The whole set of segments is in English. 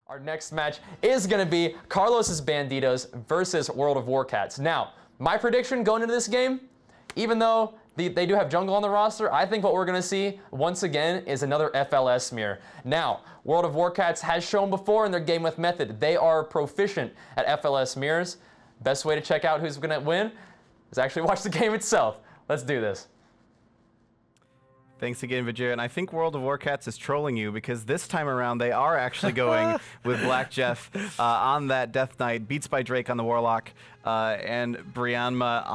Our next match is going to be Carlos's Bandidos versus World of Warcats. Now, my prediction going into this game, even though they do have jungle on the roster, I think what we're going to see once again is another FLS mirror. Now, World of Warcats has shown before in their game with method, they are proficient at FLS mirrors. Best way to check out who's going to win is actually watch the game itself. Let's do this. Thanks again, Vijay. And I think World of Warcats is trolling you because this time around they are actually going with Black Jeff on that Death Knight, Beats by Drake on the Warlock, and Brianma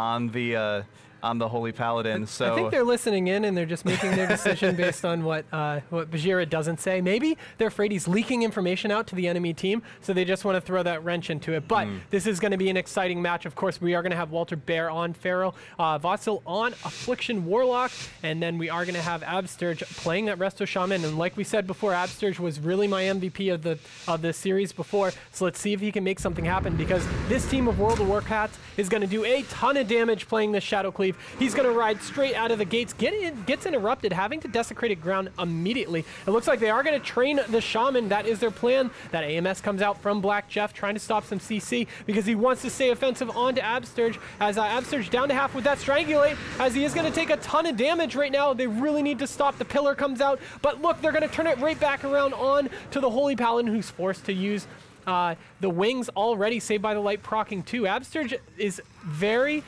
on the Holy Paladin. So I think they're listening in and they're just making their decision based on what Bajira doesn't say. Maybe they're afraid he's leaking information out to the enemy team, so they just want to throw that wrench into it. But this is going to be an exciting match. Of course, we are going to have Walter Bear on Pharaoh, Vasil on Affliction Warlock, and then we are going to have Absturge playing that Resto Shaman. And like we said before, Absturge was really my MVP of the series before. So let's see if he can make something happen, because this team of World of Warcats is going to do a ton of damage playing this Shadow Cleave. He's going to ride straight out of the gates, gets interrupted, having to desecrate ground immediately. It looks like they are going to train the Shaman. That is their plan. That AMS comes out from Black Jeff, trying to stop some CC because he wants to stay offensive onto Absturge, as Absturge down to half with that Strangulate, as he is going to take a ton of damage right now. They really need to stop. The pillar comes out, but look, they're going to turn it right back around on to the Holy Paladin, who's forced to use the wings already, saved by the light proccing too. Absturge is very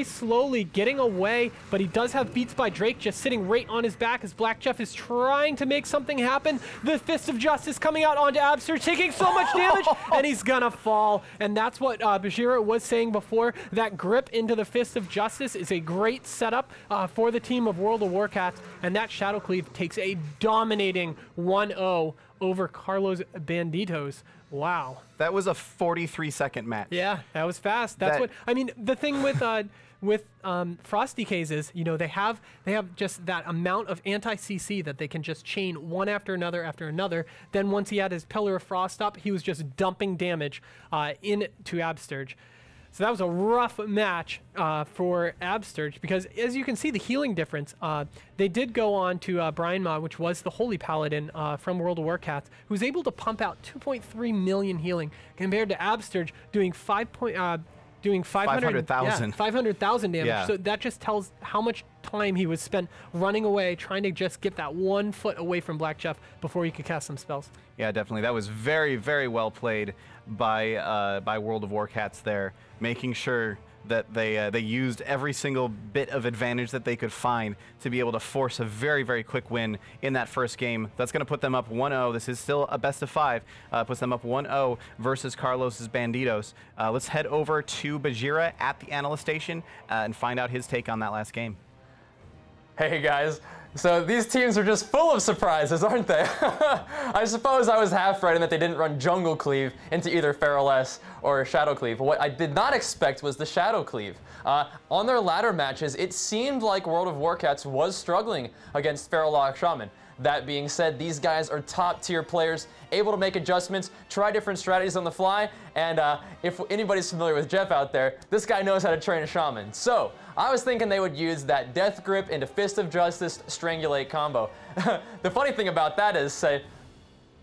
slowly getting away, but he does have Beats by Drake just sitting right on his back as Black Jeff is trying to make something happen. The Fist of Justice coming out onto Absturge, taking so much damage, and he's gonna fall. And that's what Bajira was saying before. That grip into the Fist of Justice is a great setup for the team of World of Warcats, and that Shadow Cleave takes a dominating 1-0 over Carlos Bandidos. Wow. that was a 43-second match. Yeah, that was fast. That's what I mean. The thing with Frosty K's is, you know, they have just that amount of anti-CC that they can just chain one after another. Then once he had his Pillar of Frost up, he was just dumping damage into Absturge. So that was a rough match for Absturge, because as you can see, the healing difference, they did go on to Brian Ma, which was the Holy Paladin from World of Warcats, who was able to pump out 2.3 million healing, compared to Absturge doing 500,000 damage. Yeah. So that just tells how much time he was spent running away, trying to just get that 1 foot away from Black Jeff before he could cast some spells. Yeah, definitely. That was very, very well played by World of Warcats there, making sure that they used every single bit of advantage that they could find to be able to force a very, very quick win in that first game. That's going to put them up 1-0. This is still a best of 5. Puts them up 1-0 versus Carlos's Bandidos. Let's head over to Bajira at the analyst station and find out his take on that last game. Hey guys, so these teams are just full of surprises, aren't they? I suppose I was half right in that they didn't run Jungle Cleave into either Feral S or Shadow Cleave. What I did not expect was the Shadow Cleave. On their latter matches, it seemed like World of Warcats was struggling against Feral Lock Shaman. That being said, these guys are top-tier players, able to make adjustments, try different strategies on the fly, and if anybody's familiar with Jeff out there, this guy knows how to train a shaman. So, I was thinking they would use that Death Grip into Fist of Justice Strangulate combo. The funny thing about that is, say,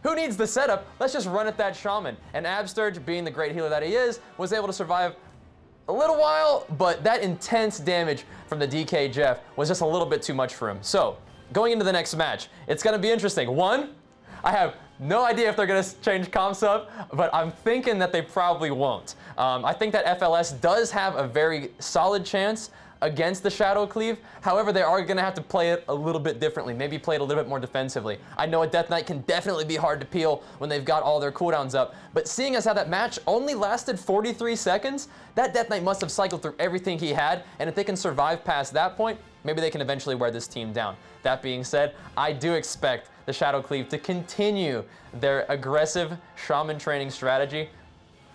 who needs the setup? Let's just run at that shaman. And Absturge, being the great healer that he is, was able to survive a little while, but that intense damage from the DK Jeff was just a little bit too much for him. So, going into the next match, it's going to be interesting. One, I have no idea if they're going to change comps up, but I'm thinking that they probably won't. I think that FLS does have a very solid chance against the Shadow Cleave. However, they are going to have to play it a little bit differently, maybe play it a little bit more defensively. I know a Death Knight can definitely be hard to peel when they've got all their cooldowns up, but seeing as how that match only lasted 43 seconds, that Death Knight must have cycled through everything he had, and if they can survive past that point, maybe they can eventually wear this team down. That being said, I do expect the Shadow Cleave to continue their aggressive shaman training strategy.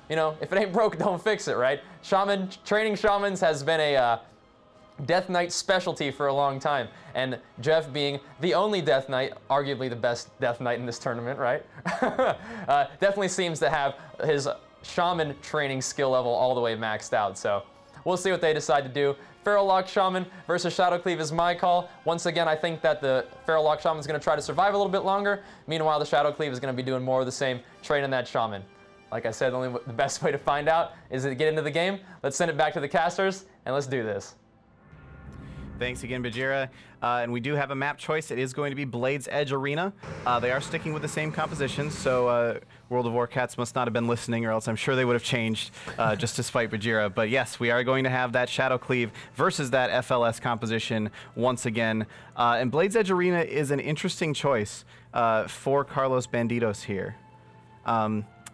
You know, if it ain't broke, don't fix it, right? Training shamans has been a Death Knight specialty for a long time, and Jeff being the only Death Knight, arguably the best Death Knight in this tournament, right? Definitely seems to have his shaman training skill level all the way maxed out, so we'll see what they decide to do. Feral Lock Shaman versus Shadow Cleave is my call. Once again, I think that the Feral Lock Shaman is going to try to survive a little bit longer. Meanwhile, the Shadow Cleave is going to be doing more of the same, training that Shaman. Like I said, the best way to find out is to get into the game. Let's send it back to the casters, and let's do this. Thanks again, Bajira. And we do have a map choice. It is going to be Blade's Edge Arena. They are sticking with the same composition, so World of Warcats must not have been listening, or else I'm sure they would have changed just to spite Bajira. But yes, we are going to have that Shadow Cleave versus that FLS composition once again. And Blade's Edge Arena is an interesting choice for Carlos Bandidos here.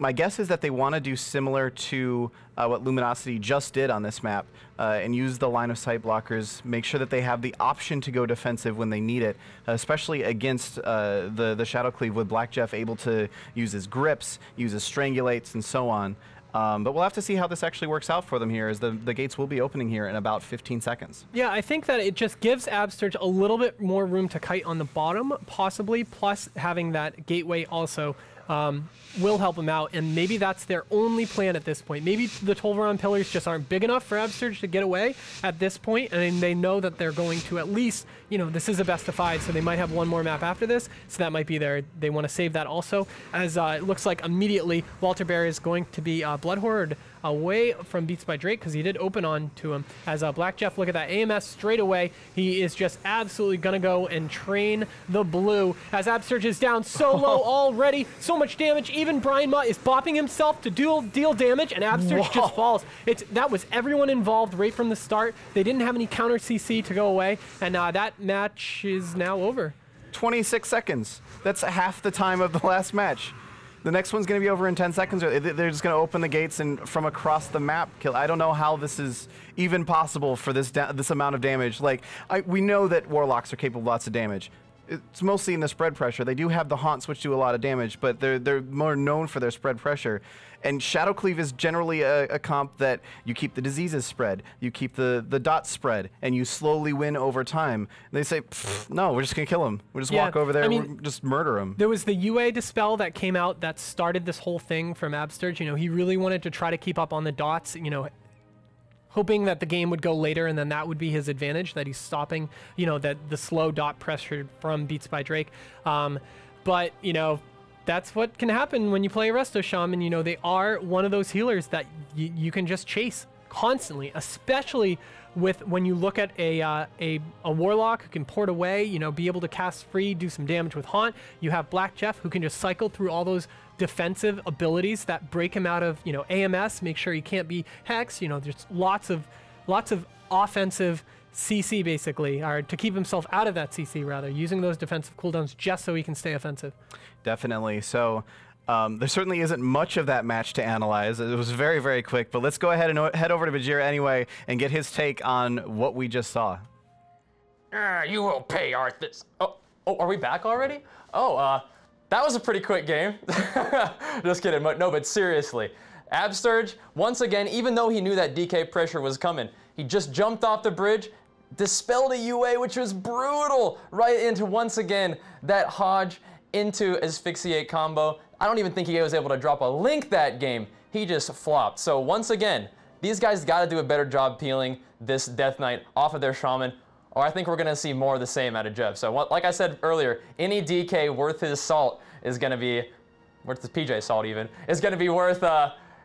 My guess is that they want to do similar to what Luminosity just did on this map and use the line of sight blockers, make sure that they have the option to go defensive when they need it, especially against the Shadow Cleave with Black Jeff able to use his grips, use his strangulates, and so on. But we'll have to see how this actually works out for them here, as the gates will be opening here in about 15 seconds. Yeah, I think that it just gives Absterge a little bit more room to kite on the bottom, possibly, plus having that gateway also will help them out, and maybe that's their only plan at this point. Maybe the Tolvaron pillars just aren't big enough for Absterge to get away at this point, and they know that they're going to at least, you know, this is a best of 5, so they might have one more map after this, so that might be they want to save that also, as it looks like immediately Walter Bear is going to be Blood Horde away from Beats by Drake, because he did open on to him. As Black Jeff, look at that AMS straight away. He is just absolutely going to go and train the blue, as Absterge is down so low already. So much damage. Even Brian Mutt is bopping himself to deal damage, and Absterge just falls. That was everyone involved right from the start. They didn't have any counter CC to go away, and that match is now over. 26 seconds. That's half the time of the last match. The next one's going to be over in 10 seconds. They're just going to open the gates and from across the map kill. I don't know how this is even possible for this amount of damage. Like, we know that Warlocks are capable of lots of damage. It's mostly in the spread pressure. They do have the haunts, which do a lot of damage, but they're more known for their spread pressure. And Shadow Cleave is generally a comp that you keep the diseases spread, you keep the dots spread, and you slowly win over time. And they say, no, we're just going to kill him. We'll just walk over there, we'll just murder him. There was the UA Dispel that came out that started this whole thing from Absterge. You know, he really wanted to try to keep up on the dots, you know, hoping that the game would go later, and then that would be his advantage, that he's stopping, you know, the slow dot pressure from Beats by Drake. But, you know, that's what can happen when you play Resto Shaman. You know, they are one of those healers that you can just chase constantly, especially with when you look at a Warlock who can port away, you know, be able to cast free, do some damage with Haunt. You have Black Jeff who can just cycle through all those defensive abilities that break him out of, you know, AMS, make sure he can't be Hex. You know, there's lots of offensive CC basically, or to keep himself out of that CC rather, using those defensive cooldowns just so he can stay offensive. Definitely. So there certainly isn't much of that match to analyze. It was very, very quick, but let's go ahead and head over to Bajira anyway and get his take on what we just saw. You will pay, Arthas. Oh, are we back already? Oh, that was a pretty quick game. Just kidding. No, but seriously, Absterge, once again, even though he knew that DK pressure was coming, he just jumped off the bridge, dispelled a UA, which was brutal, right into, once again, that Hodge into Asphyxiate combo. I don't even think he was able to drop a link that game. He just flopped. So once again, these guys got to do a better job peeling this Death Knight off of their Shaman, or I think we're going to see more of the same out of Jeff. So like I said earlier, any DK worth his salt is going to be, worth his PJ salt even, is going to be worth,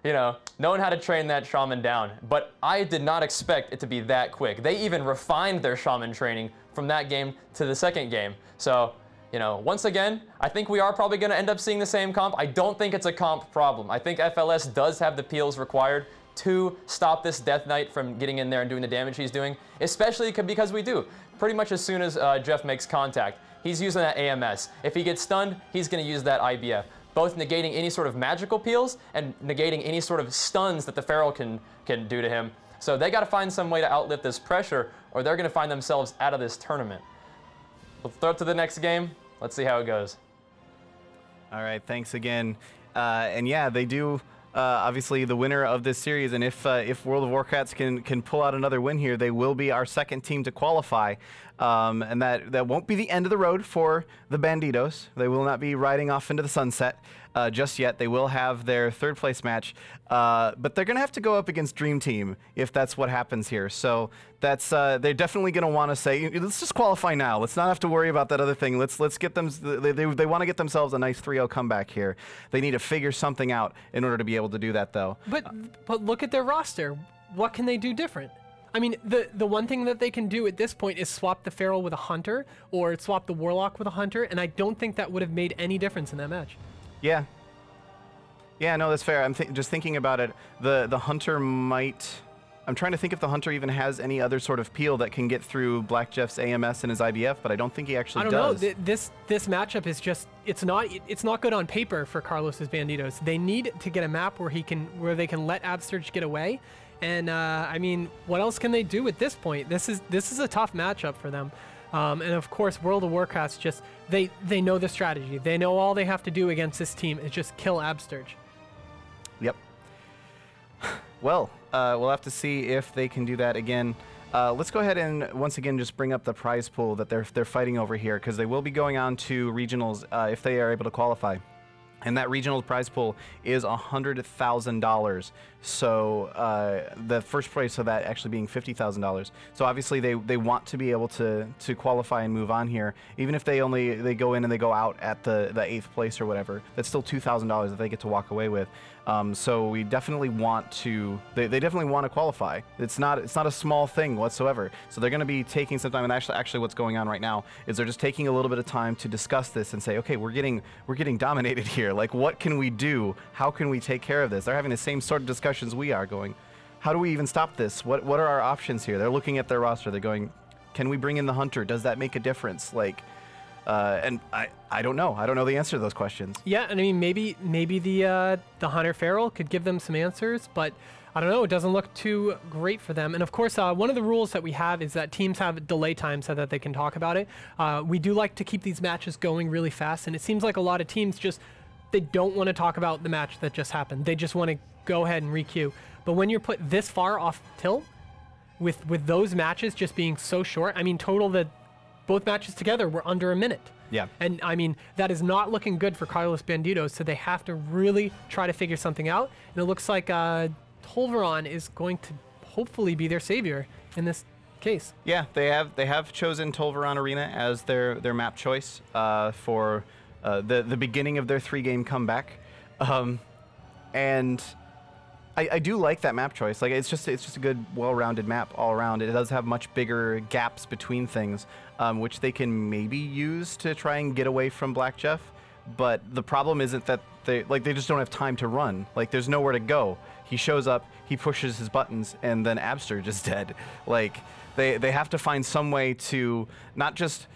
you know, knowing how to train that Shaman down. But I did not expect it to be that quick. They even refined their Shaman training from that game to the second game. So, you know, once again, I think we are probably going to end up seeing the same comp. I don't think it's a comp problem. I think FLS does have the peels required to stop this Death Knight from getting in there and doing the damage he's doing, especially because we do. Pretty much as soon as Jeff makes contact, he's using that AMS. If he gets stunned, he's going to use that IBF, both negating any sort of magical peels and negating any sort of stuns that the Feral can do to him. So they got to find some way to outlive this pressure, or they're going to find themselves out of this tournament. We'll throw it to the next game. Let's see how it goes. All right, thanks again. And yeah, they do obviously the winner of this series, and if World of Warcats can pull out another win here, they will be our second team to qualify. And that won't be the end of the road for the Bandidos. They will not be riding off into the sunset. just yet. They will have their third place match, but they're going to have to go up against Dream Team if that's what happens here. So that's they're definitely going to want to say, let's just qualify now. Let's not have to worry about that other thing. Let's get them. They want to get themselves a nice 3-0 comeback here. They need to figure something out in order to be able to do that, though. But look at their roster. What can they do different? I mean, the one thing that they can do at this point is swap the Feral with a Hunter or swap the Warlock with a Hunter, and I don't think that would have made any difference in that match. Yeah. Yeah, no, that's fair. I'm just thinking about it. The Hunter might... I'm trying to think if the Hunter even has any other sort of peel that can get through Black Jeff's AMS and his IBF, but I don't think he actually does. I don't know. This matchup is just... It's not good on paper for Carlos's Bandidos. They need to get a map where they can let Absurge get away. And I mean, what else can they do at this point? This is a tough matchup for them. And of course, World of Warcraft just they know the strategy. They know all they have to do against this team is just kill Absurge. Yep. Well, we'll have to see if they can do that again. Let's go ahead and once again just bring up the prize pool that they're fighting over here, because they will be going on to regionals if they are able to qualify. And that regional prize pool is $100,000. So the first prize of that actually being $50,000. So obviously they want to be able to qualify and move on here. Even if they go in and they go out at the 8th place or whatever, that's still $2,000 that they get to walk away with. So we definitely want to. They definitely want to qualify. It's not a small thing whatsoever. So they're going to be taking some time. And actually, what's going on right now is they're just taking a little bit of time to discuss this and say, okay, we're getting dominated here. Like, what can we do? How can we take care of this? They're having the same sort of discussions we are going. How do we even stop this? What are our options here? They're looking at their roster. They're going, can we bring in the Hunter? Does that make a difference? Like. And I don't know. I don't know the answer to those questions. Yeah, and I mean maybe the Hunter Feral could give them some answers, but I don't know. It doesn't look too great for them. And of course, one of the rules that we have is that teams have delay time so that they can talk about it. We do like to keep these matches going really fast, and it seems like a lot of teams they don't want to talk about the match that just happened. They just want to go ahead and re-queue. But when you're put this far off tilt, with those matches just being so short, I mean, both matches together were under a minute. Yeah. And I mean, that is not looking good for Carlos Bandidos, so they have to really try to figure something out. And it looks like Tolveron is going to hopefully be their savior in this case. Yeah, they have chosen Tolveron Arena as their map choice for the beginning of their 3-game comeback. And I do like that map choice. Like, it's just a good, well-rounded map all around. It does have much bigger gaps between things, which they can maybe use to try and get away from Black Jeff. But the problem isn't that they just don't have time to run. Like, there's nowhere to go. He shows up, he pushes his buttons, and then Absurge is dead. Like, they have to find some way to not just.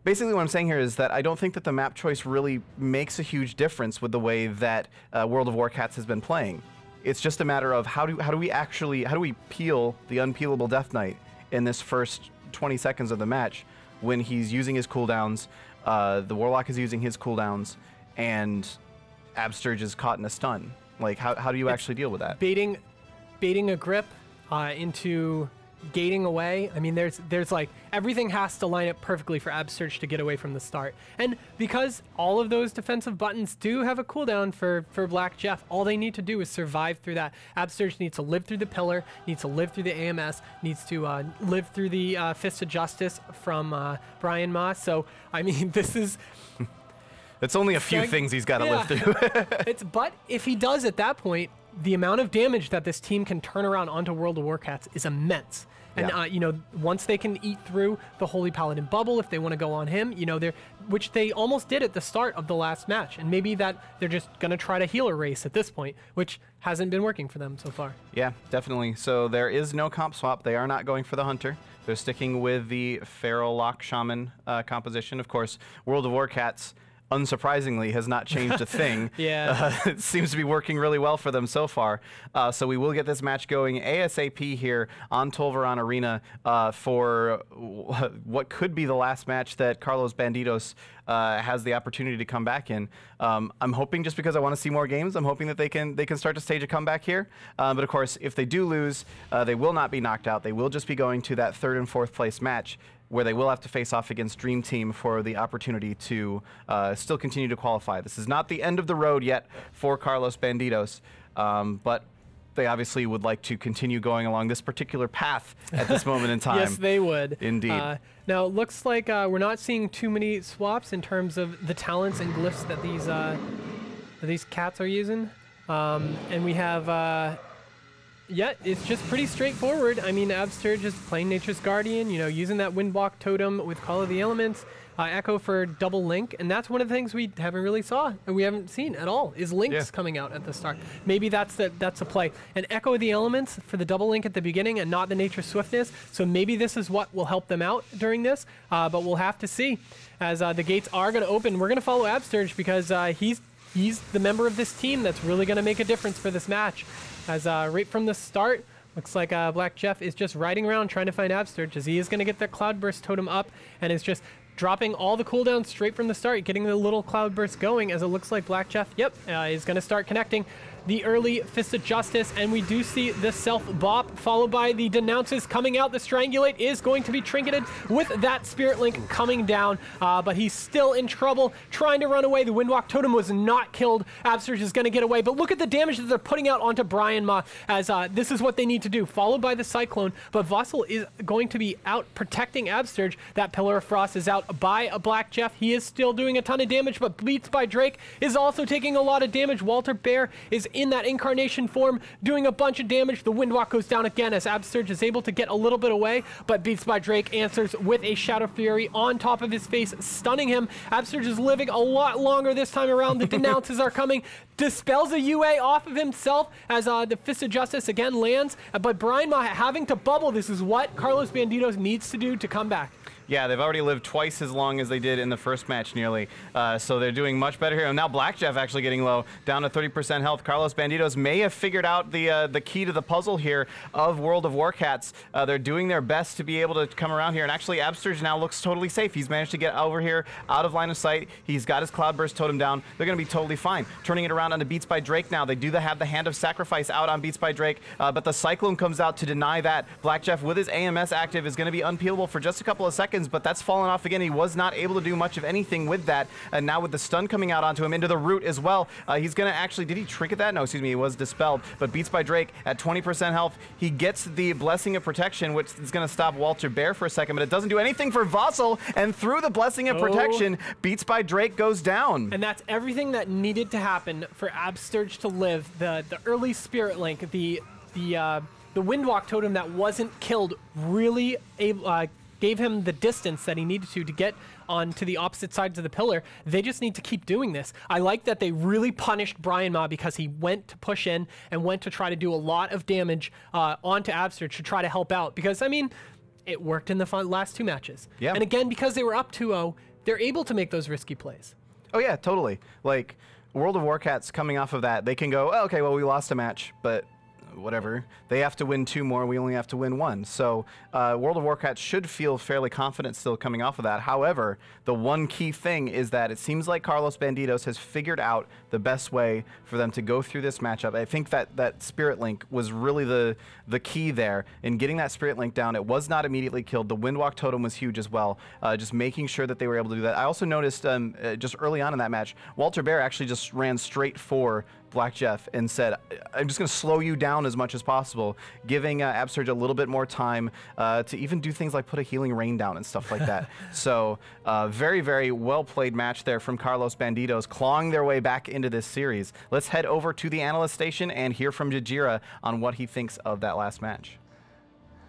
Basically, what I'm saying here is that I don't think that the map choice really makes a huge difference with the way that World of Warcats has been playing. It's just a matter of how do we peel the unpeelable Death Knight in this first 20 seconds of the match when he's using his cooldowns, the Warlock is using his cooldowns, and Absurge is caught in a stun. Like, how do you actually deal with that? Baiting a grip into gating away. I mean, there's like everything has to line up perfectly for Absurge to get away from the start. And because all of those defensive buttons do have a cooldown for Black Jeff, all they need to do is survive through that. Absurge needs to live through the pillar, needs to live through the AMS, needs to live through the Fist of Justice from Brian Moss. So I mean, this is. It's only a few things he's got to live through. But if he does at that point, the amount of damage that this team can turn around onto World of Warcats is immense. And, you know, once they can eat through the Holy Paladin bubble, if they want to go on him, you know, which they almost did at the start of the last match. And maybe that they're just going to try to healer race at this point, which hasn't been working for them so far. Yeah, definitely. So there is no comp swap. They are not going for the Hunter. They're sticking with the Feral Lock Shaman composition. Of course, World of Warcats, unsurprisingly, has not changed a thing. It seems to be working really well for them so far. So we will get this match going ASAP here on Tolveron Arena for what could be the last match that Carlos Bandidos has the opportunity to come back in. I'm hoping, just because I want to see more games, I'm hoping that they can start to stage a comeback here. But of course, if they do lose, they will not be knocked out. They will just be going to that 3rd and 4th place match. where they will have to face off against Dream Team for the opportunity to still continue to qualify. This is not the end of the road yet for Carlos Bandidos, but they obviously would like to continue going along this particular path at this moment in time. Yes, they would. Indeed. Now, it looks like we're not seeing too many swaps in terms of the talents and glyphs that these cats are using. And we have... yeah, it's just pretty straightforward. I mean, Absterge is playing Nature's Guardian, you know, using that Windwalk Totem with Call of the Elements, Echo for double link, and that's one of the things we haven't really saw, and we haven't seen at all, is links coming out at the start. Maybe that's a play. And Echo of the Elements for the double link at the beginning and not the Nature Swiftness, so maybe this is what will help them out during this, but we'll have to see. As the gates are going to open, we're going to follow Absterge because he's the member of this team that's really going to make a difference for this match. As right from the start, looks like Black Jeff is just riding around trying to find Absterge, as he is going to get the Cloudburst Totem up and is just dropping all the cooldowns straight from the start, getting the little Cloudburst going, as it looks like Black Jeff, is going to start connecting the early Fist of Justice, and we do see the self-bop, followed by the Denounces coming out. The Strangulate is going to be trinketed with that Spirit Link coming down, but he's still in trouble, trying to run away. The Windwalk Totem was not killed. Absterge is going to get away, but look at the damage that they're putting out onto Brian Ma, as this is what they need to do, followed by the Cyclone, but Vassal is going to be out protecting Absterge. That Pillar of Frost is out by a Black Jeff. He is still doing a ton of damage, but Beats by Drake is also taking a lot of damage. Walter Bear is in that incarnation form, doing a bunch of damage. The Windwalk goes down again as Absterge is able to get a little bit away, but Beats by Drake answers with a Shadow Fury on top of his face, stunning him. Absterge is living a lot longer this time around. The Denounces are coming, dispels a UA off of himself as the Fist of Justice again lands, but Brian Ma having to bubble. This is what Carlos Bandidos needs to do to come back. Yeah, they've already lived twice as long as they did in the first match nearly, so they're doing much better here. And now Black Jeff actually getting low, down to 30% health. Carlos Bandidos may have figured out the key to the puzzle here of World of Warcats. They're doing their best to be able to come around here, and actually Absterge now looks totally safe. He's managed to get over here, out of line of sight. He's got his Cloudburst Totem down. They're going to be totally fine. Turning it around onto Beats by Drake now. They do have the Hand of Sacrifice out on Beats by Drake, but the Cyclone comes out to deny that. Black Jeff with his AMS active is going to be unpeelable for just a couple of seconds, but that's fallen off again. He was not able to do much of anything with that, and now with the stun coming out onto him into the root as well, he's going to actually, did he trinket that? No, excuse me, he was dispelled, but Beats by Drake at 20% health. He gets the Blessing of Protection, which is going to stop Walter Bear for a second, but it doesn't do anything for Vassal, and through the Blessing of Protection, Beats by Drake goes down. And that's everything that needed to happen for Absterge to live. The early Spirit Link, the Windwalk Totem that wasn't killed really gave him the distance that he needed to get onto the opposite sides of the pillar. They just need to keep doing this. I like that they really punished Brian Ma because he went to push in and went to try to do a lot of damage onto Absterge to try to help out, because, I mean, it worked in the last two matches. Yeah. And again, because they were up 2-0, they're able to make those risky plays. Oh yeah, totally. Like, World of Warcats coming off of that, they can go, oh, okay, well, we lost a match, but whatever. They have to win 2 more, we only have to win 1. So World of Warcats should feel fairly confident still coming off of that. However, the one key thing is that it seems like Carlos Bandidos has figured out the best way for them to go through this matchup. I think that Spirit Link was really the key there in getting that Spirit Link down. It was not immediately killed. The Windwalk Totem was huge as well, just making sure that they were able to do that. I also noticed just early on in that match, Walter Bear actually just ran straight for Black Jeff and said, I'm just going to slow you down as much as possible, giving Absterge a little bit more time to even do things like put a healing rain down and stuff like that. So very, very well played match there from Carlos Bandidos, clawing their way back into this series. Let's head over to the analyst station and hear from Jajira on what he thinks of that last match.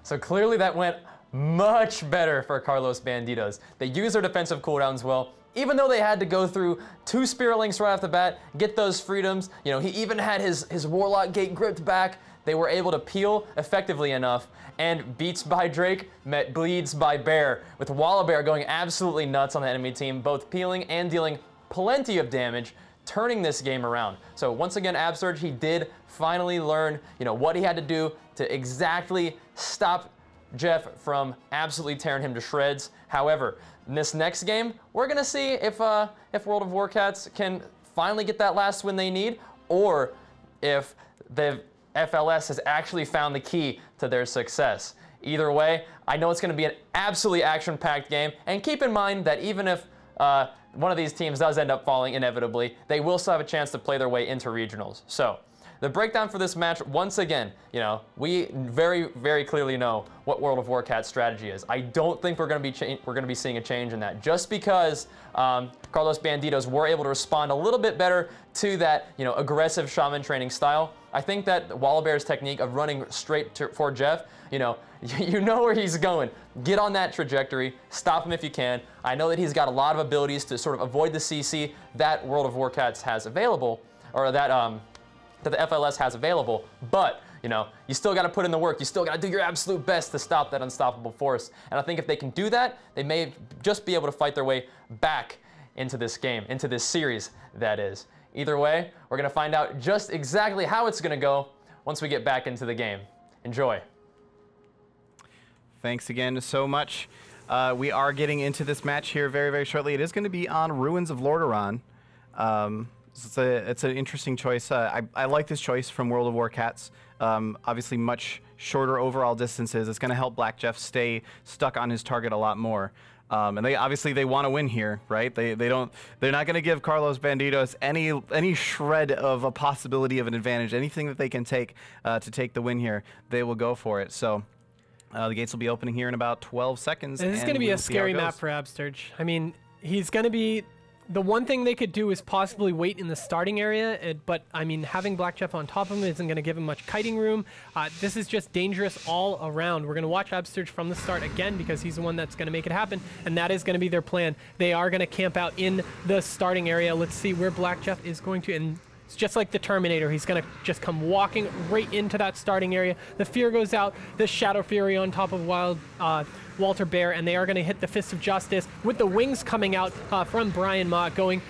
So clearly that went much better for Carlos Bandidos. They used their defensive cooldowns well. Even though they had to go through 2 Spirit Links right off the bat, get those freedoms, you know, he even had his Warlock Gate gripped back, they were able to peel effectively enough, and Beats by Drake met Bleeds by Bear, with Wallabear going absolutely nuts on the enemy team, both peeling and dealing plenty of damage, turning this game around. So once again, Absterge, he did finally learn, you know, what he had to do to exactly stop Jeff from absolutely tearing him to shreds. However, in this next game, we're gonna see if World of Warcats can finally get that last win they need, or if the FLS has actually found the key to their success. Either way, I know it's going to be an absolutely action-packed game. And keep in mind that even if one of these teams does end up falling inevitably, they will still have a chance to play their way into regionals. So the breakdown for this match, once again, we very, very clearly know what World of Warcats' strategy is. I don't think we're going to be seeing a change in that, just because Carlos Bandidos were able to respond a little bit better to that, aggressive shaman training style. I think that Wallabear's technique of running straight for Jeff, you know where he's going. Get on that trajectory, stop him if you can. I know that he's got a lot of abilities to sort of avoid the CC that World of Warcats has available, or that the FLS has available, but you still got to put in the work. You still got to do your absolute best to stop that unstoppable force. And I think if they can do that, they may just be able to fight their way back into this game, into this series, that is. Either way, we're going to find out just exactly how it's going to go once we get back into the game. Enjoy. Thanks again so much. We are getting into this match here very, very shortly. It is going to be on Ruins of Lordaeron. It's an interesting choice. I like this choice from World of Warcats. Obviously, much shorter overall distances. It's going to help Black Jeff stay stuck on his target a lot more. And they want to win here, right? They're not going to give Carlos Bandidos any shred of a possibility of an advantage. Anything that they can take to take the win here, they will go for it. So the gates will be opening here in about 12 seconds. This is going to be a scary map for Absterge. I mean, he's going to be... The one thing they could do is possibly wait in the starting area, but I mean, having Black Jeff on top of him isn't going to give him much kiting room. This is just dangerous all around. We're going to watch Absterge from the start again because he's the one that's going to make it happen, and that is going to be their plan. They are going to camp out in the starting area. Let's see where Black Jeff is going to, and it's just like the Terminator. He's going to just come walking right into that starting area. The Fear goes out, the Shadow Fury on top of Walter Bear, and they are going to hit the Fist of Justice with the wings coming out from Brian Ma, going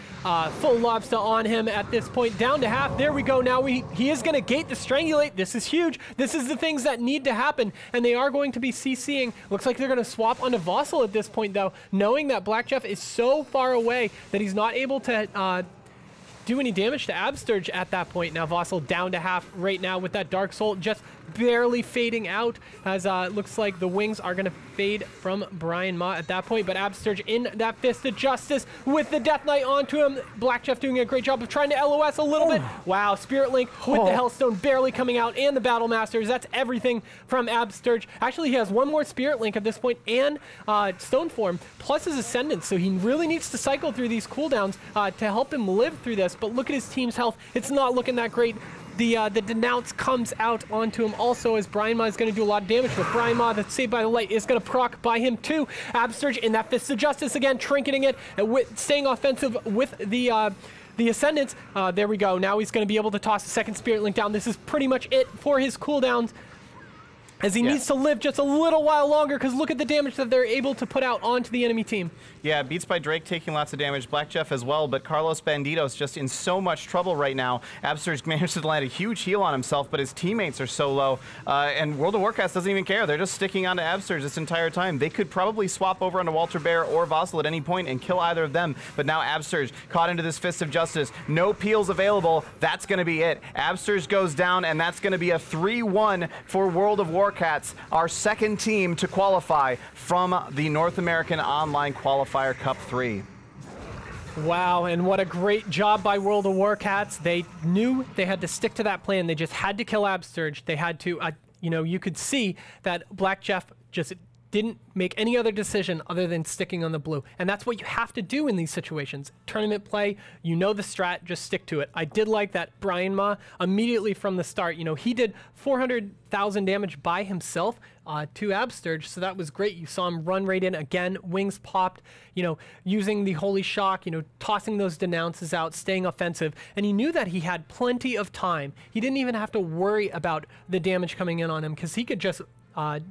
full lobster on him at this point, down to half. There we go. Now he is going to gate the Strangulate. This is huge. This is the things that need to happen, and they are going to be CCing. Looks like they're going to swap onto Vossel at this point, though, knowing that Black Jeff is so far away that he's not able to do any damage to Absterge at that point. Now Vossel down to half right now with that Dark Soul just barely fading out, as looks like the wings are going to fade from Brian Ma at that point, but Absterge in that Fist of Justice with the Death Knight onto him. Black Jeff doing a great job of trying to LOS a little bit. Wow, Spirit Link with the Hellstone barely coming out, and the Battle Masters. That's everything from Absterge. Actually, he has one more Spirit Link at this point, and Stone Form, plus his Ascendance, so he really needs to cycle through these cooldowns to help him live through this, but look at his team's health. It's not looking that great. The Denounce comes out onto him also, as Brian Ma is going to do a lot of damage, but Brian Ma, that's Saved by the Light, is going to proc by him too. Absterge in that Fist of Justice again, trinketing it, and staying offensive with the Ascendance. There we go. Now he's going to be able to toss the second Spirit Link down. This is pretty much it for his cooldowns, as he needs to live just a little while longer, because look at the damage that they're able to put out onto the enemy team. Yeah, Beats by Drake taking lots of damage, Black Jeff as well, but Carlos Bandidos just in so much trouble right now. Absterge managed to land a huge heal on himself, but his teammates are so low, and World of Warcats doesn't even care. They're just sticking onto Absterge this entire time. They could probably swap over onto Walter Bear or Vossel at any point and kill either of them, but now Absterge caught into this Fist of Justice. No peels available. That's going to be it. Absterge goes down, and that's going to be a 3-1 for World of Warcats, our second team to qualify from the North American Online Qualifier Cup 3. Wow, and what a great job by World of Warcats. They knew they had to stick to that plan. They just had to kill Absterge. They had to, you could see that Black Jeff just didn't make any other decision other than sticking on the blue. And that's what you have to do in these situations. Tournament play, you know the strat, just stick to it. I did like that Brian Ma immediately from the start. He did 400,000 damage by himself to Absterge, so that was great. You saw him run right in again, wings popped, using the Holy Shock, tossing those denounces out, staying offensive, and he knew that he had plenty of time. He didn't even have to worry about the damage coming in on him, because he could just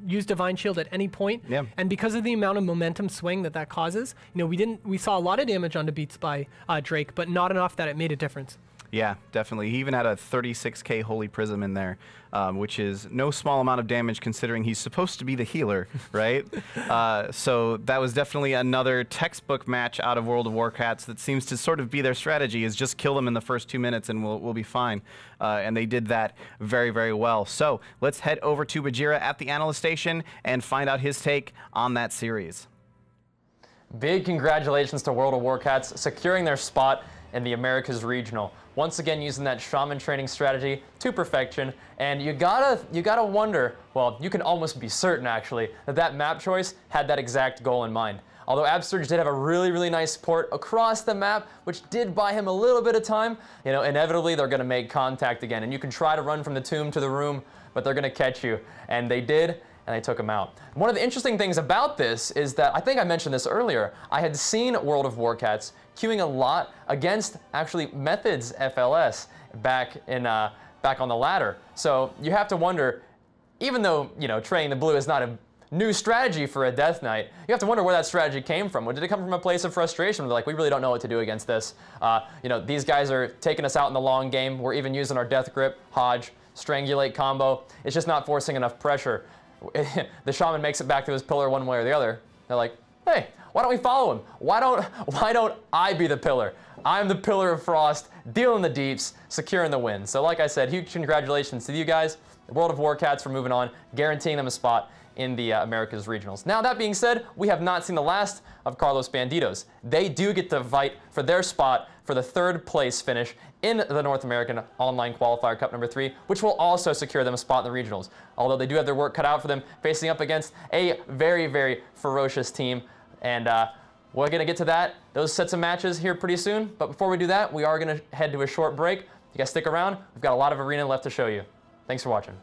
use Divine Shield at any point. Yeah. And because of the amount of momentum swing that causes, we saw a lot of damage onto Beats by Drake, but not enough that it made a difference. Yeah, definitely. He even had a 36k Holy Prism in there, which is no small amount of damage considering he's supposed to be the healer, right? So that was definitely another textbook match out of World of Warcats that seems to sort of be their strategy, is just kill them in the first 2 minutes and we'll be fine. And they did that very, very well. So let's head over to Bajira at the analyst station and find out his take on that series. Big congratulations to World of Warcats securing their spot in the Americas Regional. Once again, using that shaman training strategy to perfection, and you gotta wonder, well, you can almost be certain actually, that map choice had that exact goal in mind. Although Absurge did have a really, really nice port across the map, which did buy him a little bit of time, you know, inevitably they're gonna make contact again, and you can try to run from the tomb to the room, but they're gonna catch you, and they did. And they took him out. One of the interesting things about this is that, I think I mentioned this earlier, I had seen World of Warcats queuing a lot against actually Methods FLS back on the ladder. So you have to wonder, even though, you know, training the blue is not a new strategy for a Death Knight, you have to wonder where that strategy came from. Or did it come from a place of frustration? They're like, we really don't know what to do against this. You know, these guys are taking us out in the long game. We're even using our Death Grip, Hodge, Strangulate combo. It's just not forcing enough pressure. The shaman makes it back to his pillar one way or the other. They're like, hey, why don't we follow him? Why don't I be the pillar? I'm the pillar of frost, dealing the deeps, securing the win. So like I said, huge congratulations to you guys, the World of Warcats, for moving on, guaranteeing them a spot in the Americas Regionals. Now, that being said, we have not seen the last of Carlos Bandidos. They do get to fight for their spot for the 3rd place finish in the North American Online Qualifier Cup number 3, which will also secure them a spot in the regionals. Although they do have their work cut out for them, facing up against a very, very ferocious team. And we're going to get to those sets of matches here pretty soon. But before we do that, we are going to head to a short break. You guys stick around. We've got a lot of arena left to show you. Thanks for watching.